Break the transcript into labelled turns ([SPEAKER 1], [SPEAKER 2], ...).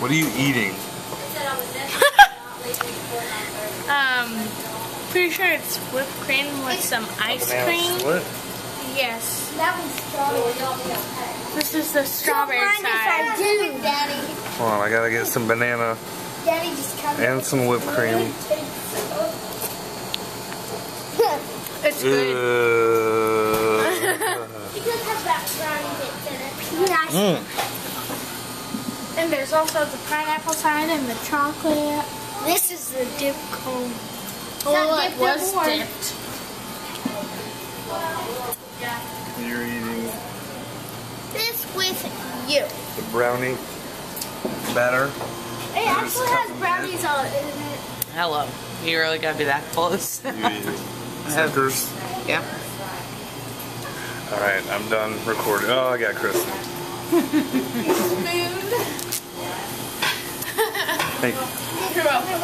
[SPEAKER 1] What are you eating?
[SPEAKER 2] Pretty sure it's whipped cream with some ice cream.
[SPEAKER 1] Split?
[SPEAKER 2] Yes.
[SPEAKER 3] That one's strawberry.
[SPEAKER 2] This is the strawberry
[SPEAKER 3] Don't mind
[SPEAKER 2] side.
[SPEAKER 3] if I do, Daddy.
[SPEAKER 1] Hold on, I gotta get some banana
[SPEAKER 3] Daddy just comes
[SPEAKER 1] and some whipped cream.
[SPEAKER 2] It's good.
[SPEAKER 3] It does have that brownie bits in it. Yes.
[SPEAKER 2] And there's also the pineapple side and the chocolate. This is the dip cone. Well, it was dipped.
[SPEAKER 1] You're eating
[SPEAKER 3] This with you.
[SPEAKER 1] the brownie batter.
[SPEAKER 3] It actually has brownies on it, isn't it?
[SPEAKER 4] Hello. You really gotta be that close.
[SPEAKER 1] You eat Snickers.
[SPEAKER 4] Yeah.
[SPEAKER 1] Alright, I'm done recording. Oh, I got Kristen. Thank you.
[SPEAKER 2] You're welcome.